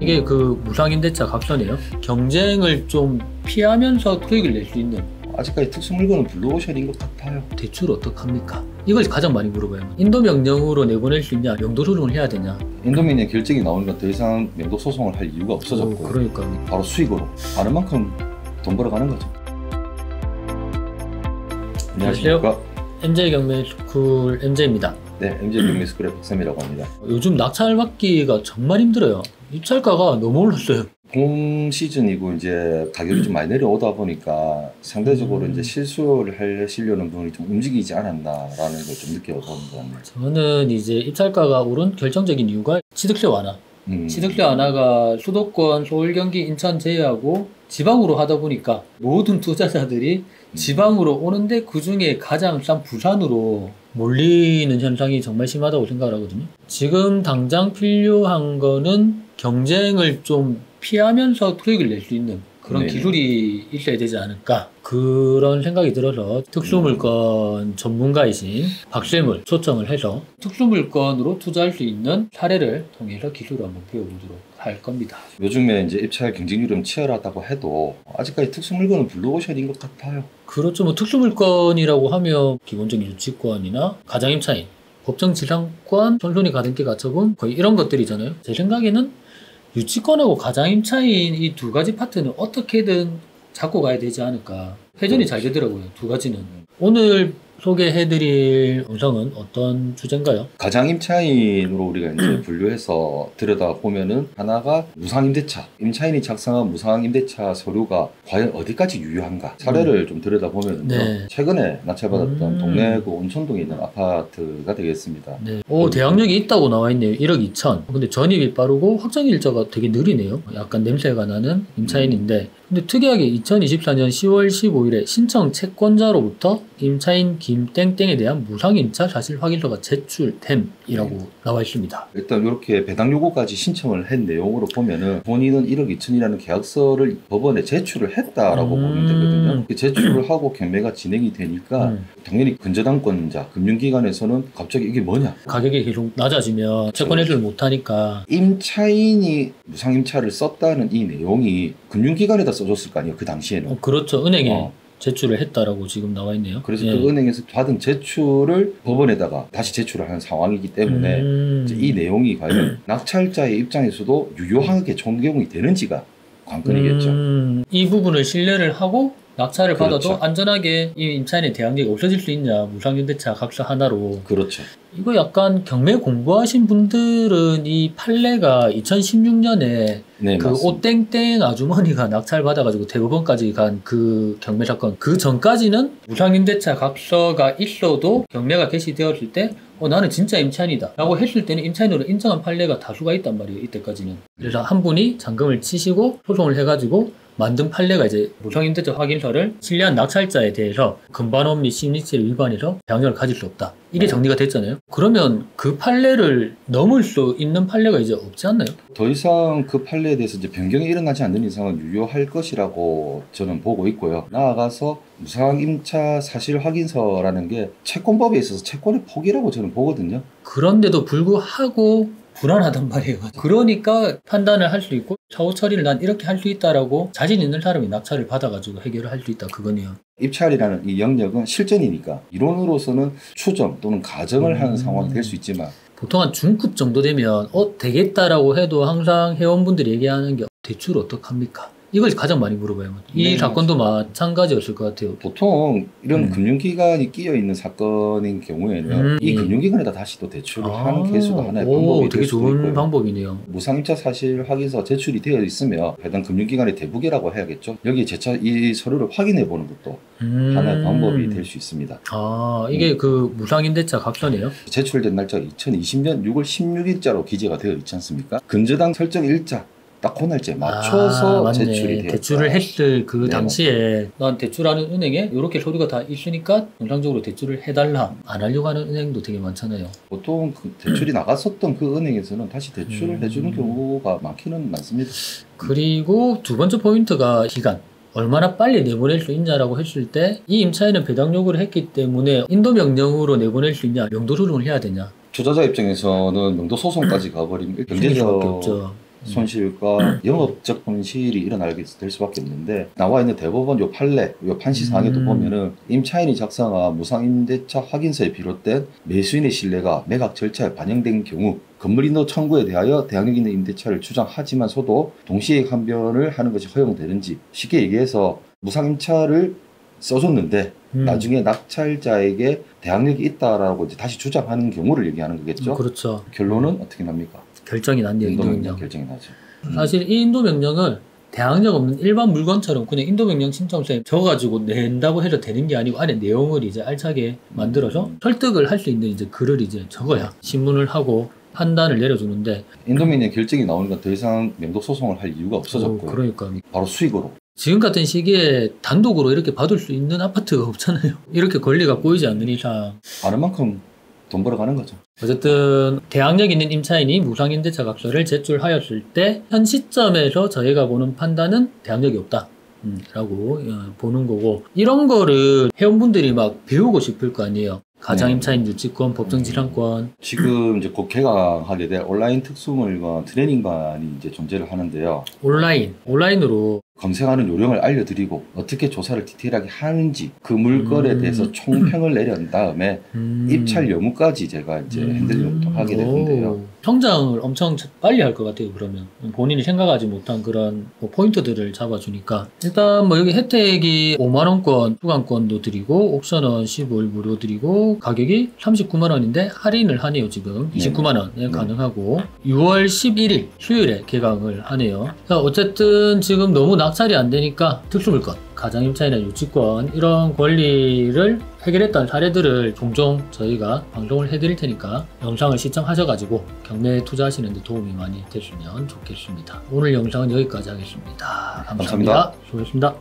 이게 그 무상임대차 각서네요. 경쟁을 좀 피하면서 수익을 낼 수 있는. 아직까지 특수물건은 블루오션인 것 같아요. 대출 어떡합니까? 이걸 가장 많이 물어봐요. 인도 명령으로 내보낼 수 있냐, 명도 소송을 해야 되냐. 인도민의 결정이 나오니까 더 이상 명도 소송을 할 이유가 없어졌고요. 그러니까 바로 수익으로 바른 만큼 돈 벌어가는 거죠. 안녕하십니까. MJ 경매스쿨 MJ입니다. 네, MJ 경매스쿨의 박쌤이라고 합니다. 요즘 낙찰 받기가 정말 힘들어요. 입찰가가 너무 올랐어요. 봄 시즌이고 이제 가격이 좀 많이 내려오다 보니까 상대적으로 이제 실수를 하시려는 분이 좀 움직이지 않았나라는 걸 좀 느껴보는 것 같네요. 저는 이제 입찰가가 오른 결정적인 이유가 취득세 완화. 취득세 완화가 수도권, 서울, 경기, 인천 제외하고 지방으로 하다 보니까 모든 투자자들이 지방으로 오는데 그 중에 가장 싼 부산으로 몰리는 현상이 정말 심하다고 생각을 하거든요. 지금 당장 필요한 거는 경쟁을 좀 피하면서 수익을 낼 수 있는 그런 기술이 있어야 되지 않을까, 그런 생각이 들어서 특수물건 전문가이신 박쌤을 초청을 해서 특수물건으로 투자할 수 있는 사례를 통해서 기술을 한번 배워보도록 할 겁니다. 요즘에 이제 입찰 경쟁률이 좀 치열하다고 해도 아직까지 특수물건은 블루오션인 것 같아요. 그렇죠. 뭐 특수물건이라고 하면 기본적인 유치권이나 가장임차인, 법정지상권, 손손이 가등기 가처분, 거의 이런 것들이잖아요. 제 생각에는 유치권하고 가장임차인 이 두 가지 파트는 어떻게든 잡고 가야 되지 않을까. 회전이 잘 되더라고요, 두 가지는. 오늘 소개해드릴 영상은 어떤 주제인가요? 가장임차인으로 우리가 이제 분류해서 들여다보면은 하나가 무상임대차, 임차인이 작성한 무상임대차 서류가 과연 어디까지 유효한가 사례를 좀 들여다보면은요, 최근에 낙찰받았던 동래구 온천동에 있는 아파트가 되겠습니다. 대항력이 있다고 나와 있네요. 1억 2천. 근데 전입이 빠르고 확정 일자가 되게 느리네요. 약간 냄새가 나는 임차인인데, 근데 특이하게 2024년 10월 15일에 신청 채권자로부터 임차인 김땡땡에 대한 무상임차 사실 확인서가 제출됨이라고 나와 있습니다. 일단 이렇게 배당 요구까지 신청을 한 내용으로 보면은 본인은 1억 2천이라는 계약서를 법원에 제출을 했다라고 보면 되거든요. 제출을 하고 경매가 진행이 되니까 당연히 근저당권자, 금융기관에서는 갑자기 이게 뭐냐? 가격이 계속 낮아지면 채권 해결을 못하니까. 임차인이 무상임차를 썼다는 이 내용이 금융기관에다 써줬을 거 아니에요, 그 당시에는. 그렇죠. 은행에 제출을 했다라고 지금 나와 있네요. 그래서 그 은행에서 받은 제출을 법원에다가 다시 제출을 하는 상황이기 때문에 이 내용이 과연 낙찰자의 입장에서도 유효하게 적용이 되는지가 관건이겠죠. 이 부분을 신뢰를 하고 낙찰을 그렇죠. 받아도 안전하게 이 임차인의 대항력이 없어질 수 있냐, 무상임대차 각서 하나로. 그렇죠. 이거 약간 경매 공부하신 분들은 이 판례가 2016년에 그 오땡땡 아주머니가 낙찰 받아가지고 대법원까지 간 그 경매 사건, 그 전까지는 무상임대차 각서가 있어도 경매가 개시되었을 때 나는 진짜 임차인이다 라고 했을 때는 임차인으로 인정한 판례가 다수가 있단 말이에요, 이때까지는. 그래서 한 분이 잔금을 치시고 소송을 해가지고 만든 판례가 이제 무상임대차 확인서를 신뢰한 낙찰자에 대해서 금반원 및 심리치를 위반해서 대항력을 가질 수 없다, 이게 정리가 됐잖아요. 그러면 그 판례를 넘을 수 있는 판례가 이제 없지 않나요? 더 이상 그 판례에 대해서 이제 변경이 일어나지 않는 이상은 유효할 것이라고 저는 보고 있고요. 나아가서 무상임차 사실 확인서라는 게 채권법에 있어서 채권의 포기라고 저는 보거든요. 그런데도 불구하고 불안하단 말이에요. 그러니까 판단을 할 수 있고 사후 처리를 난 이렇게 할 수 있다라고 자신 있는 사람이 낙찰을 받아가지고 해결을 할 수 있다, 그거네요. 입찰이라는 이 영역은 실전이니까 이론으로서는 추정 또는 가정을 하는 상황이 될 수 있지만, 보통 한 중급 정도 되면 되겠다라고 해도 항상 회원분들이 얘기하는 게 대출 어떡합니까? 이걸 가장 많이 물어봐요. 이 사건도 마찬가지였을 것 같아요. 보통 이런 금융기관이 끼어있는 사건인 경우에는 이 금융기관에다 다시 또 대출을 하는 케이스도 하나의 방법이 될 수도 있고요. 되게 좋은 방법이네요. 무상임차 사실 확인서 제출이 되어 있으면 해당 금융기관의 대부계라고 해야겠죠. 여기에 재차 이 서류를 확인해 보는 것도 하나의 방법이 될 수 있습니다. 이게 그 무상임대차 각서네요. 제출된 날짜가 2020년 6월 16일자로 기재가 되어 있지 않습니까? 근저당 설정 일자 딱 그 날짜에 맞춰서 제출이 되었다. 대출을 했을 그 당시에 난 대출하는 은행에 이렇게 서류가 다 있으니까 정상적으로 대출을 해달라, 안 하려고 하는 은행도 되게 많잖아요. 보통 그 대출이 나갔었던 그 은행에서는 다시 대출을 해주는 경우가 많기는 많습니다. 그리고 두 번째 포인트가 기간. 얼마나 빨리 내보낼 수 있냐라고 했을 때 이 임차인은 배당 요구를 했기 때문에 인도 명령으로 내보낼 수 있냐, 명도 소송을 해야 되냐. 투자자 입장에서는 명도 소송까지 가버리면 경제적 손실과 영업적 손실이 일어나게 될 수밖에 없는데 나와 있는 대법원 요 판례, 요 판시 사항에도 보면은 임차인이 작성한 무상임대차 확인서에 비롯된 매수인의 신뢰가 매각 절차에 반영된 경우 건물인도 청구에 대하여 대항력 있는 임대차를 주장하지만서도 동시에 판별을 하는 것이 허용되는지 쉽게 얘기해서 무상임차를 써줬는데 나중에 낙찰자에게 대항력이 있다라고 이제 다시 주장하는 경우를 얘기하는 거겠죠. 그렇죠. 결론은 어떻게 납니까? 결정이 난대요. 인도명령 결정이 나죠. 사실 이 인도명령을 대항력 없는 일반 물건처럼 그냥 인도명령 신청서에 적어가지고 낸다고 해도 되는 게 아니고 안에 내용을 이제 알차게 만들어서 설득을 할 수 있는 이제 글을 이제 적어야 신문을 하고 판단을 내려주는데 인도명령 결정이 나오니까 더 이상 명도 소송을 할 이유가 없어졌고요. 그러니까 바로 수익으로. 지금 같은 시기에 단독으로 이렇게 받을 수 있는 아파트가 없잖아요. 이렇게 권리가 꼬이지 않는 이상 아는 만큼 돈 벌어가는 거죠. 어쨌든 대항력 있는 임차인이 무상임대차 각서를 제출하였을 때 현 시점에서 저희가 보는 판단은 대항력이 없다 라고 보는 거고, 이런 거를 회원분들이 막 배우고 싶을 거 아니에요. 가장임차인 유치권, 법정질환권. 지금 이제 곧 개강하게 될 온라인 특수물건 트레이닝반이 이제 존재를 하는데요. 온라인으로 검색하는 요령을 알려드리고 어떻게 조사를 디테일하게 하는지 그 물건에 대해서 총평을 내려온 다음에 입찰 여부까지 제가 이제 핸들링부터 하게 되는데요. 성장을 엄청 빨리 할 것 같아요. 그러면 본인이 생각하지 못한 그런 뭐 포인트들을 잡아주니까 일단 뭐 여기 혜택이 5만원권 수강권도 드리고 옵션은 15일 무료 드리고 가격이 39만원인데 할인을 하네요. 지금 29만원에 가능하고 6월 11일 수요일에 개강을 하네요. 어쨌든 지금 너무 낙찰이 안 되니까 특수물건, 가장임차이나 유치권 이런 권리를 해결했던 사례들을 종종 저희가 방송을 해드릴 테니까 영상을 시청하셔가지고 경매에 투자하시는 데 도움이 많이 되시면 좋겠습니다. 오늘 영상은 여기까지 하겠습니다. 감사합니다. 수고하셨습니다.